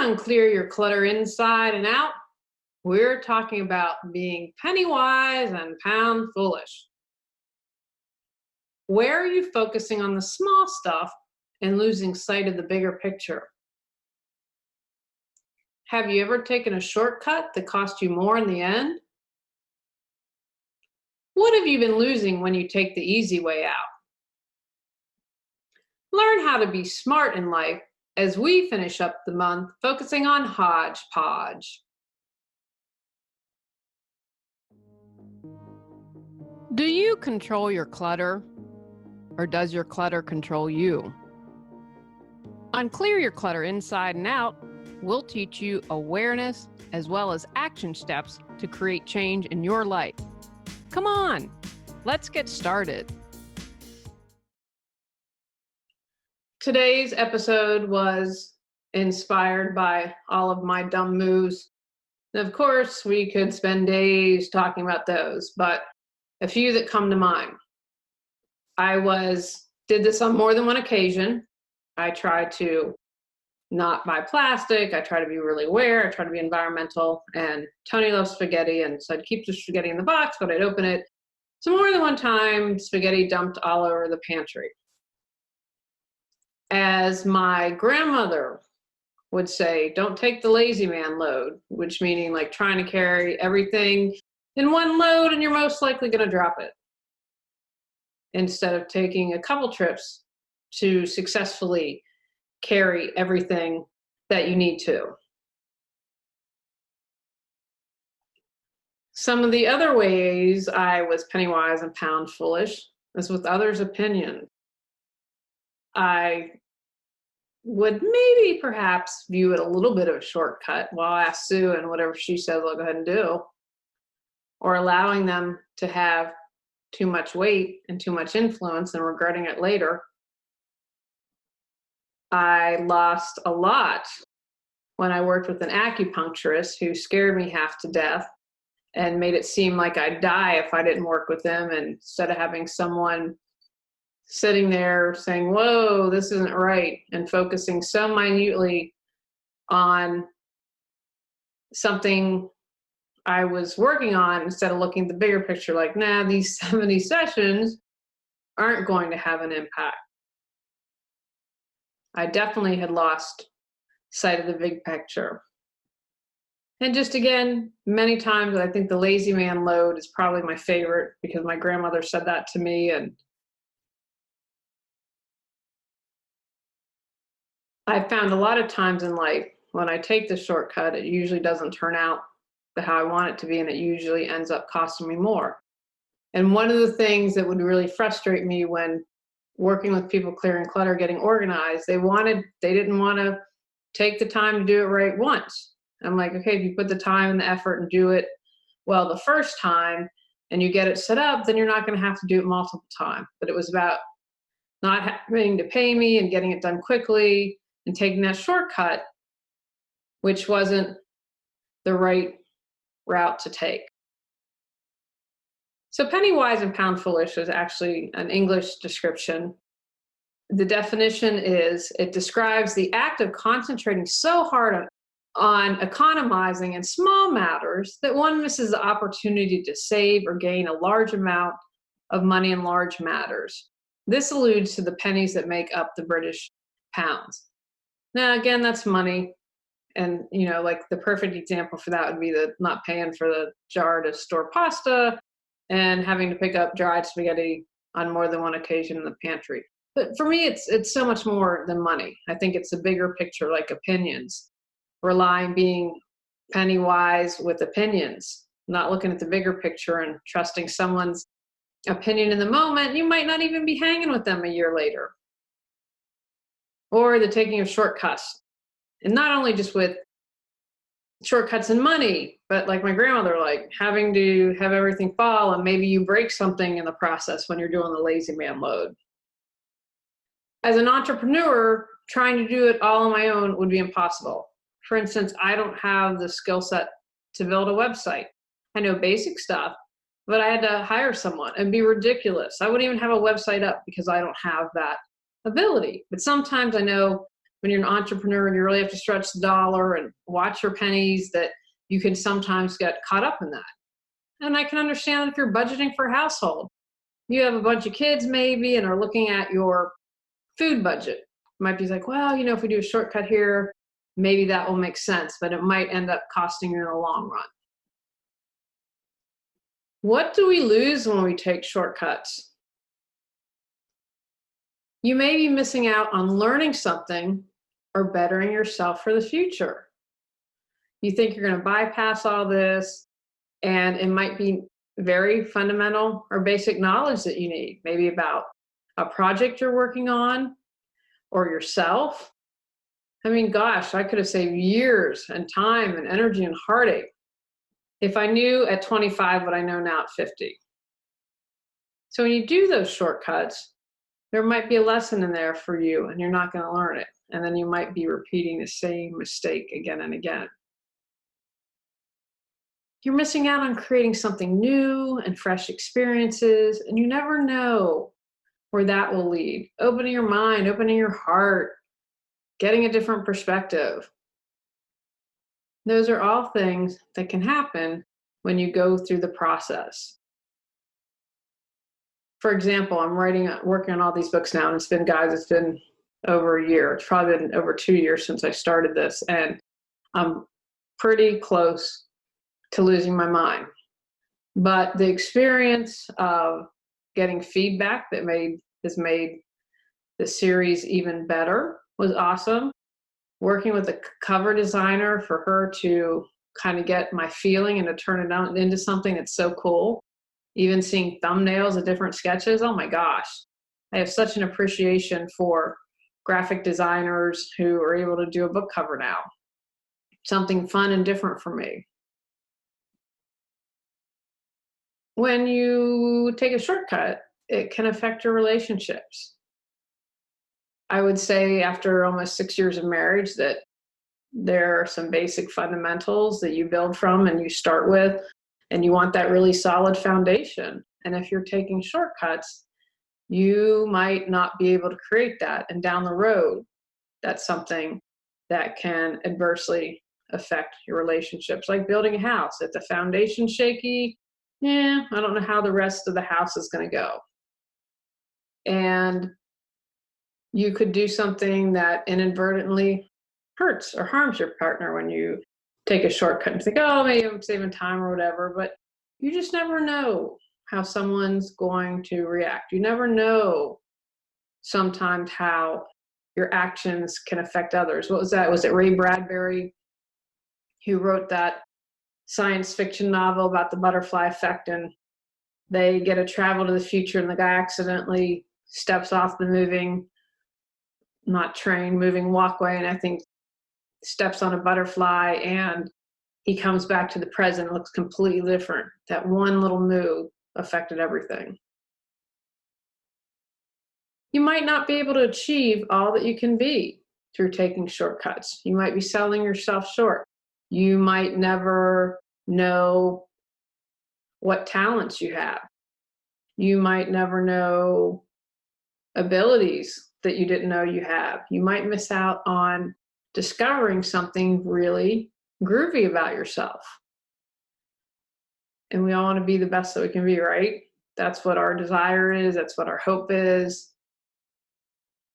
on Clear Your Clutter Inside and Out, we're talking about being penny wise and pound foolish. Where are you focusing on the small stuff and losing sight of the bigger picture? Have you ever taken a shortcut that cost you more in the end? What have you been losing when you take the easy way out? Learn how to be smart in life as we finish up the month focusing on hodgepodge. Do you control your clutter, or does your clutter control you? On Clear Your Clutter Inside and Out, we'll teach you awareness as well as action steps to create change in your life. Come on, let's get started. Today's episode was inspired by all of my dumb moves. And of course, we could spend days talking about those, but a few that come to mind. I did this on more than one occasion. I try to not buy plastic. I try to be really aware. I try to be environmental. And Tony loves spaghetti, and so I'd keep the spaghetti in the box, but I'd open it. So more than one time, spaghetti dumped all over the pantry. As my grandmother would say, don't take the lazy man load, which meaning like trying to carry everything in one load and you're most likely going to drop it, instead of taking a couple trips to successfully carry everything that you need to. Some of the other ways I was penny wise and pound foolish is with others' opinions. I would maybe perhaps view it a little bit of a shortcut. Well, I'll ask Sue, and whatever she says, I'll go ahead and do. Or allowing them to have too much weight and too much influence and regretting it later. I lost a lot when I worked with an acupuncturist who scared me half to death and made it seem like I'd die if I didn't work with them. And instead of having someone sitting there saying, whoa, this isn't right, and focusing so minutely on something I was working on instead of looking at the bigger picture, like, nah, these 70 sessions aren't going to have an impact. I definitely had lost sight of the big picture. And just again, many times, I think the lazy man load is probably my favorite because my grandmother said that to me. And I found a lot of times in life when I take the shortcut, it usually doesn't turn out how I want it to be, and it usually ends up costing me more. And one of the things that would really frustrate me when working with people clearing clutter, getting organized, they didn't want to take the time to do it right once. I'm like, okay, if you put the time and the effort and do it well the first time and you get it set up, then you're not going to have to do it multiple times. But it was about not having to pay me and getting it done quickly and taking that shortcut, which wasn't the right route to take. So penny wise and pound foolish is actually an English description. The definition is, it describes the act of concentrating so hard on economizing in small matters that one misses the opportunity to save or gain a large amount of money in large matters. This alludes to the pennies that make up the British pounds. Now, again, that's money. And, like the perfect example for that would be the not paying for the jar to store pasta and having to pick up dried spaghetti on more than one occasion in the pantry. But for me, it's so much more than money. I think it's a bigger picture, like opinions, being penny wise with opinions, not looking at the bigger picture and trusting someone's opinion in the moment. You might not even be hanging with them a year later. Or the taking of shortcuts. And not only just with shortcuts and money, but like my grandmother, like having to have everything fall, and maybe you break something in the process when you're doing the lazy man load. As an entrepreneur, trying to do it all on my own would be impossible. For instance, I don't have the skill set to build a website. I know basic stuff, but I had to hire someone. It'd be ridiculous. I wouldn't even have a website up because I don't have that ability. But sometimes I know when you're an entrepreneur and you really have to stretch the dollar and watch your pennies, that you can sometimes get caught up in that. And I can understand if you're budgeting for a household. You have a bunch of kids maybe and are looking at your food budget. You might be like, well, if we do a shortcut here, maybe that will make sense, but it might end up costing you in the long run. What do we lose when we take shortcuts? You may be missing out on learning something or bettering yourself for the future. You think you're going to bypass all this, and it might be very fundamental or basic knowledge that you need, maybe about a project you're working on or yourself. I mean, gosh, I could have saved years and time and energy and heartache if I knew at 25 what I know now at 50. So when you do those shortcuts, there might be a lesson in there for you and you're not going to learn it. And then you might be repeating the same mistake again and again. You're missing out on creating something new and fresh experiences, and you never know where that will lead. Opening your mind, opening your heart, getting a different perspective. Those are all things that can happen when you go through the process. For example, I'm working on all these books now, and it's been over a year. It's probably been over 2 years since I started this, and I'm pretty close to losing my mind. But the experience of getting feedback that has made the series even better was awesome. Working with a cover designer for her to kind of get my feeling and to turn it into something that's so cool. Even seeing thumbnails of different sketches, oh my gosh. I have such an appreciation for graphic designers who are able to do a book cover now. Something fun and different for me. When you take a shortcut, it can affect your relationships. I would say after almost 6 years of marriage that there are some basic fundamentals that you build from and you start with, and you want that really solid foundation. And if you're taking shortcuts, you might not be able to create that. And down the road, that's something that can adversely affect your relationships, like building a house. If the foundation's shaky, I don't know how the rest of the house is going to go. And you could do something that inadvertently hurts or harms your partner when you take a shortcut and think, oh, maybe I'm saving time or whatever. But you just never know how someone's going to react. You never know sometimes how your actions can affect others. What was that? Was it Ray Bradbury who wrote that science fiction novel about the butterfly effect? And they get to travel to the future and the guy accidentally steps off the moving walkway, and I think steps on a butterfly, and he comes back to the present, looks completely different. That one little move affected everything. You might not be able to achieve all that you can be through taking shortcuts. You might be selling yourself short. You might never know what talents you have. You might never know abilities that you didn't know you have. You might miss out on discovering something really groovy about yourself. And we all want to be the best that we can be, right? That's what our desire is. That's what our hope is.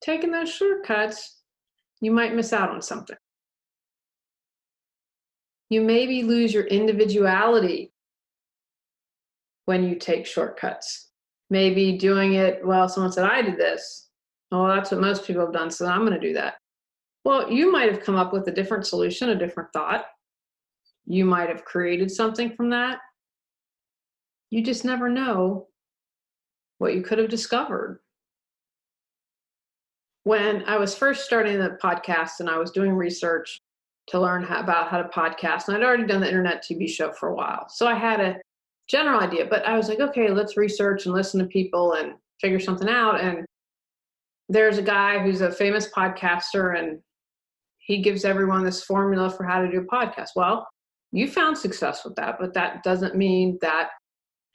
Taking those shortcuts, you might miss out on something. You maybe lose your individuality when you take shortcuts. Maybe doing it, well, someone said, I did this. Oh, that's what most people have done, so I'm going to do that. Well, you might have come up with a different solution, a different thought. You might have created something from that. You just never know what you could have discovered. When I was first starting the podcast and I was doing research to learn about how to podcast, and I'd already done the internet TV show for a while, so I had a general idea, but I was like, okay, let's research and listen to people and figure something out. And there's a guy who's a famous podcaster, and he gives everyone this formula for how to do a podcast. Well, you found success with that, but that doesn't mean that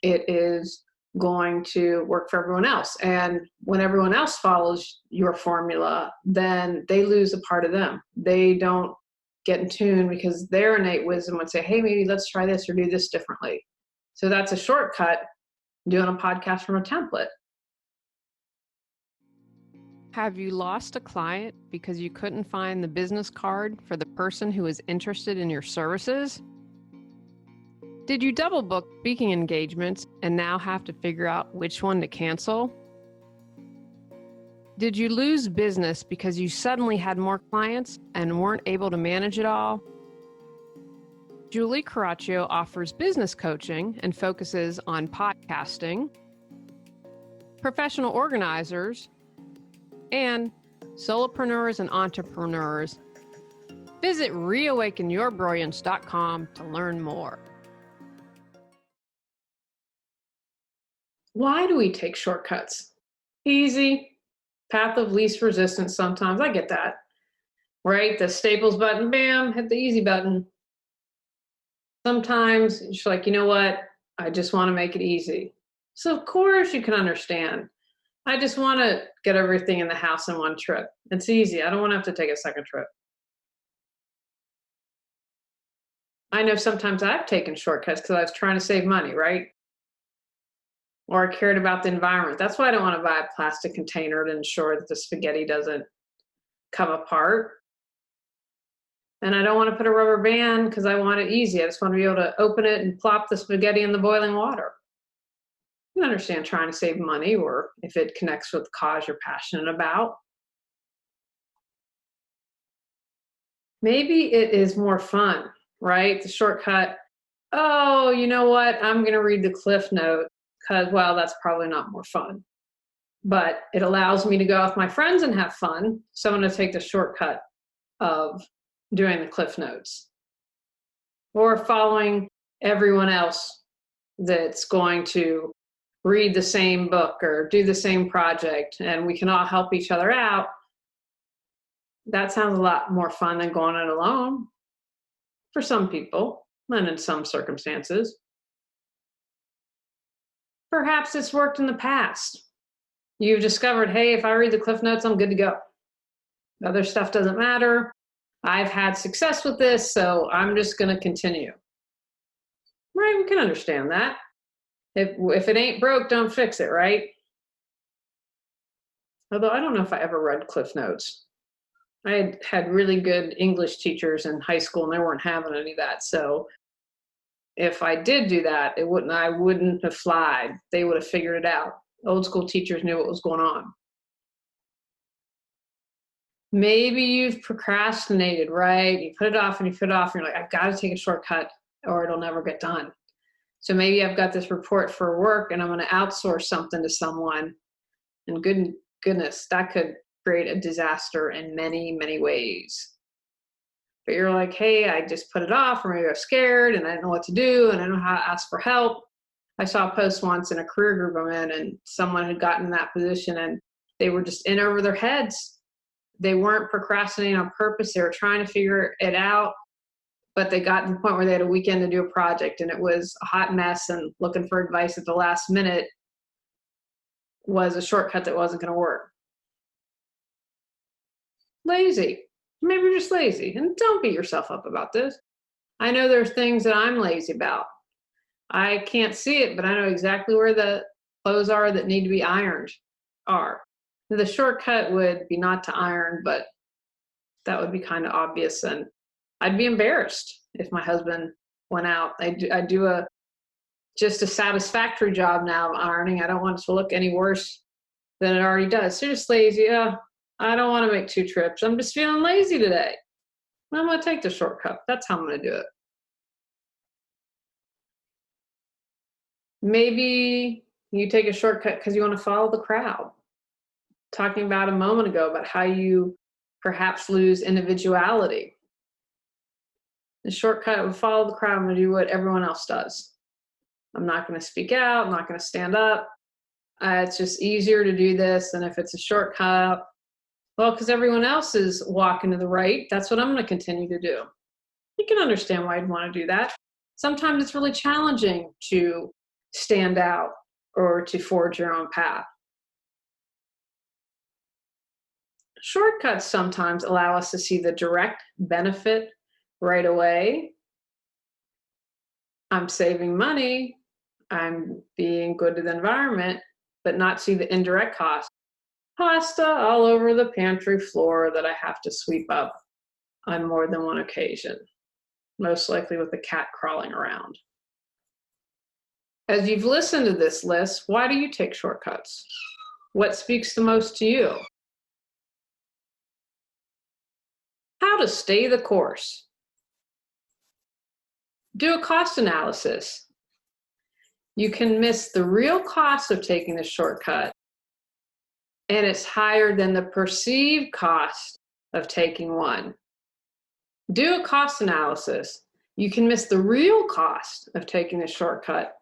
it is going to work for everyone else. And when everyone else follows your formula, then they lose a part of them. They don't get in tune because their innate wisdom would say, hey, maybe let's try this or do this differently. So that's a shortcut, doing a podcast from a template. Have you lost a client because you couldn't find the business card for the person who is interested in your services? Did you double book speaking engagements and now have to figure out which one to cancel? Did you lose business because you suddenly had more clients and weren't able to manage it all? Julie Coraccio offers business coaching and focuses on podcasting, professional organizers, and solopreneurs and entrepreneurs. Visit reawakenyourbrilliance.com to learn more. Why do we take shortcuts? Easy, path of least resistance sometimes. I get that, right? The staples button, bam, hit the easy button. Sometimes it's like, you know what? I just want to make it easy. So of course you can understand. I just want to get everything in the house in one trip. It's easy. I don't want to have to take a second trip. I know sometimes I've taken shortcuts because I was trying to save money, right? Or I cared about the environment. That's why I don't want to buy a plastic container to ensure that the spaghetti doesn't come apart. And I don't want to put a rubber band because I want it easy. I just want to be able to open it and plop the spaghetti in the boiling water. You understand trying to save money, or if it connects with the cause you're passionate about. Maybe it is more fun, right? The shortcut, oh, you know what? I'm going to read the Cliff Note because, well, that's probably not more fun. But it allows me to go out with my friends and have fun. So I'm going to take the shortcut of doing the Cliff Notes or following everyone else that's going to read the same book or do the same project, and we can all help each other out. That sounds a lot more fun than going it alone for some people and in some circumstances. Perhaps it's worked in the past. You've discovered, hey, if I read the Cliff Notes, I'm good to go. Other stuff doesn't matter. I've had success with this, so I'm just going to continue. Right? We can understand that. If it ain't broke, don't fix it, right? Although I don't know if I ever read Cliff Notes. I had really good English teachers in high school and they weren't having any of that. So if I did do that, I wouldn't have flied. They would have figured it out. Old school teachers knew what was going on. Maybe you've procrastinated, right? You put it off and you put it off and you're like, I've got to take a shortcut or it'll never get done. So maybe I've got this report for work and I'm going to outsource something to someone. And goodness, that could create a disaster in many, many ways. But you're like, hey, I just put it off, or maybe I'm scared and I don't know what to do and I don't know how to ask for help. I saw a post once in a career group I'm in, and someone had gotten in that position and they were just in over their heads. They weren't procrastinating on purpose. They were trying to figure it out. But they got to the point where they had a weekend to do a project and it was a hot mess, and looking for advice at the last minute was a shortcut that wasn't going to work. Lazy. Maybe you're just lazy. And don't beat yourself up about this. I know there's things that I'm lazy about. I can't see it, but I know exactly where the clothes are that need to be ironed are. The shortcut would be not to iron, but that would be kind of obvious, and I'd be embarrassed if my husband went out. I do just a satisfactory job now of ironing. I don't want it to look any worse than it already does. So just lazy. I don't want to make 2 trips. I'm just feeling lazy today. I'm going to take the shortcut. That's how I'm going to do it. Maybe you take a shortcut because you want to follow the crowd. Talking about a moment ago about how you perhaps lose individuality. The shortcut would follow the crowd and do what everyone else does. I'm not going to speak out. I'm not going to stand up. It's just easier to do this. And if it's a shortcut, well, because everyone else is walking to the right, that's what I'm going to continue to do. You can understand why I'd want to do that. Sometimes it's really challenging to stand out or to forge your own path. Shortcuts sometimes allow us to see the direct benefit right away. I'm saving money, I'm being good to the environment, but not see the indirect cost. Pasta all over the pantry floor that I have to sweep up on more than one occasion, most likely with a cat crawling around. As you've listened to this list, why do you take shortcuts? What speaks the most to you? How to stay the course. Do a cost analysis. You can miss the real cost of taking the shortcut, and it's higher than the perceived cost of taking one. Do a cost analysis. You can miss the real cost of taking the shortcut,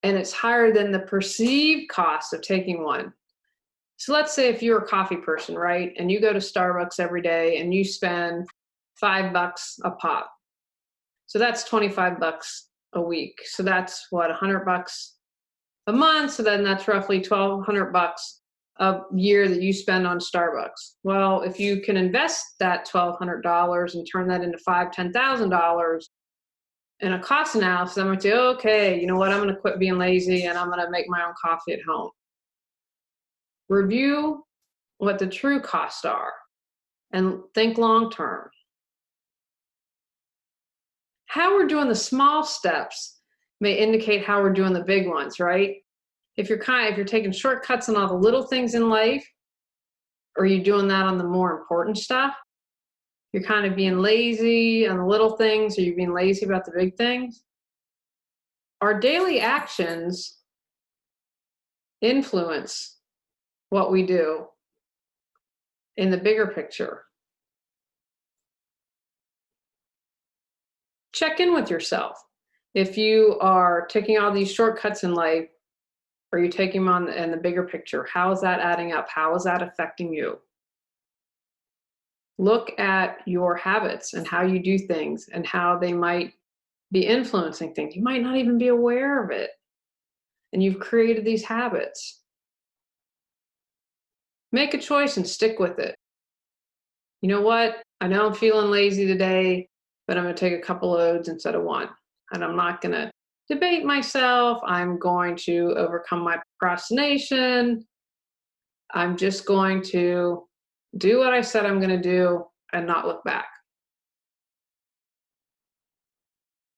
and it's higher than the perceived cost of taking one. So let's say if you're a coffee person, right, and you go to Starbucks every day and you spend $5 a pop. So that's $25 a week. So that's what, $100 a month. So then that's roughly $1,200 a year that you spend on Starbucks. Well, if you can invest that $1,200 and turn that into $5,000, $10,000 in a cost analysis, I'm going to say, okay, you know what? I'm going to quit being lazy and I'm going to make my own coffee at home. Review what the true costs are and think long term. How we're doing the small steps may indicate how we're doing the big ones, right? If you're taking shortcuts on all the little things in life, or are you doing that on the more important stuff? You're kind of being lazy on the little things, or you're being lazy about the big things. Our daily actions influence what we do in the bigger picture. Check in with yourself. If you are taking all these shortcuts in life, are you taking them on in the bigger picture? How is that adding up? How is that affecting you? Look at your habits and how you do things and how they might be influencing things. You might not even be aware of it. And you've created these habits. Make a choice and stick with it. You know what? I know I'm feeling lazy today, but I'm going to take a couple loads instead of one. And I'm not going to debate myself. I'm going to overcome my procrastination. I'm just going to do what I said I'm going to do and not look back.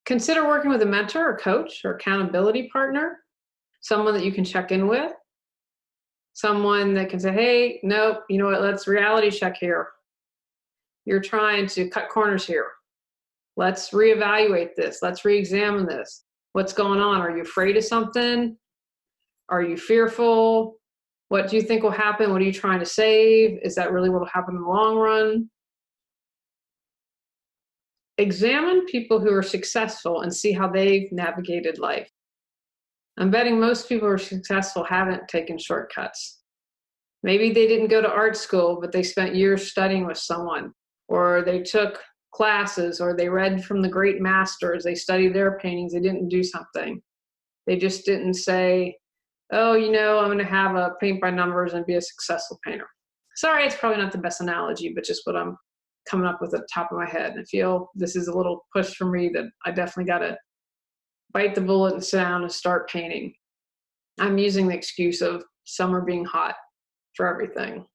Consider working with a mentor or coach or accountability partner, someone that you can check in with, someone that can say, hey, nope, you know what, let's reality check here. You're trying to cut corners here. Let's reevaluate this. Let's re-examine this. What's going on? Are you afraid of something? Are you fearful? What do you think will happen? What are you trying to save? Is that really what will happen in the long run? Examine people who are successful and see how they've navigated life. I'm betting most people who are successful haven't taken shortcuts. Maybe they didn't go to art school, but they spent years studying with someone, or they took classes, or they read from the great masters. They studied their paintings. They didn't do something. They just didn't say, oh, you know, I'm going to have a paint by numbers and be a successful painter. Sorry, it's probably not the best analogy, but just what I'm coming up with at the top of my head. And I feel this is a little push for me that I definitely got to bite the bullet and sit down and start painting. I'm using the excuse of summer being hot for everything.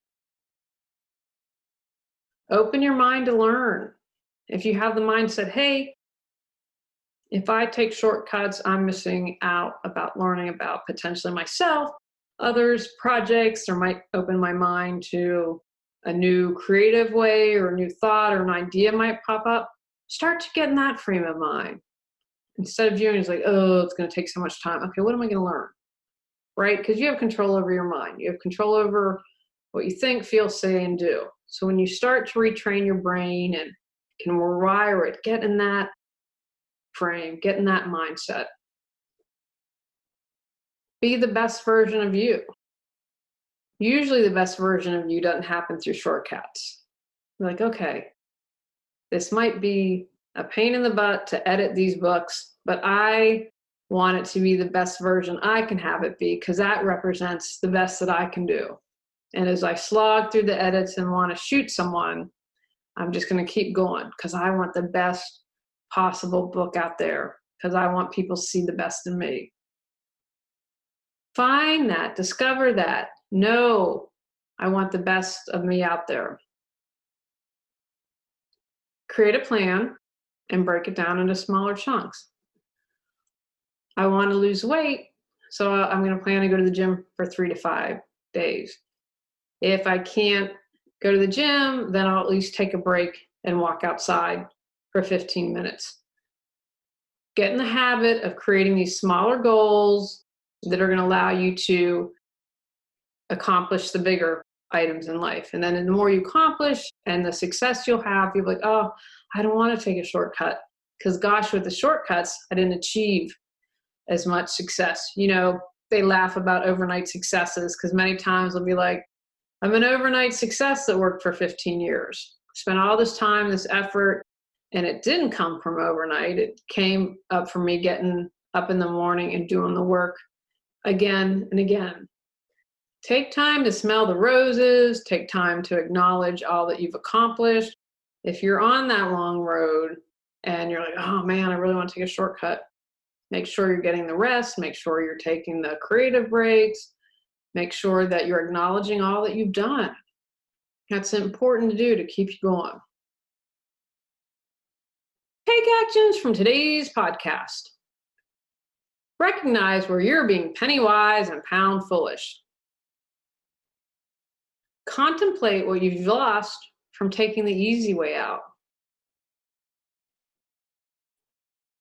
Open your mind to learn. If you have the mindset, hey, if I take shortcuts, I'm missing out about learning about potentially myself, others, projects, or might open my mind to a new creative way or a new thought or an idea might pop up. Start to get in that frame of mind. Instead of viewing it as like, oh, it's going to take so much time. Okay, what am I going to learn? Right? Because you have control over your mind. You have control over what you think, feel, say, and do. So when you start to retrain your brain and can rewire it, get in that frame, get in that mindset. Be the best version of you. Usually the best version of you doesn't happen through shortcuts. You're like, okay, this might be a pain in the butt to edit these books, but I want it to be the best version I can have it be, because that represents the best that I can do. And as I slog through the edits and want to shoot someone, I'm just going to keep going because I want the best possible book out there, because I want people to see the best in me. Find that, discover that. No, I want the best of me out there. Create a plan and break it down into smaller chunks. I want to lose weight, so I'm going to plan to go to the gym for 3 to 5 days. If I can't go to the gym, then I'll at least take a break and walk outside for 15 minutes. Get in the habit of creating these smaller goals that are going to allow you to accomplish the bigger items in life. And then the more you accomplish and the success you'll have, you'll be like, oh, I don't want to take a shortcut. Because gosh, with the shortcuts, I didn't achieve as much success. You know, they laugh about overnight successes because many times they'll be like, I'm an overnight success that worked for 15 years. Spent all this time, this effort, and it didn't come from overnight. It came up from me getting up in the morning and doing the work again and again. Take time to smell the roses. Take time to acknowledge all that you've accomplished. If you're on that long road and you're like, oh man, I really want to take a shortcut, make sure you're getting the rest. Make sure you're taking the creative breaks. Make sure that you're acknowledging all that you've done. That's important to do to keep you going. Take actions from today's podcast. Recognize where you're being penny wise and pound foolish. Contemplate what you've lost from taking the easy way out.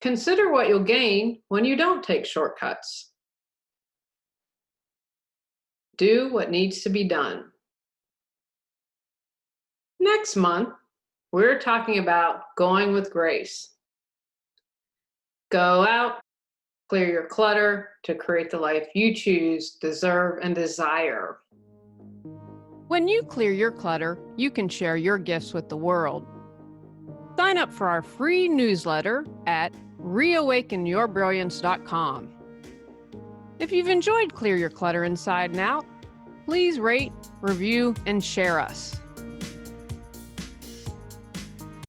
Consider what you'll gain when you don't take shortcuts. Do what needs to be done. Next month, we're talking about going with grace. Go out, clear your clutter to create the life you choose, deserve, and desire. When you clear your clutter, you can share your gifts with the world. Sign up for our free newsletter at reawakenyourbrilliance.com. If you've enjoyed Clear Your Clutter Inside and Out, please rate, review, and share us.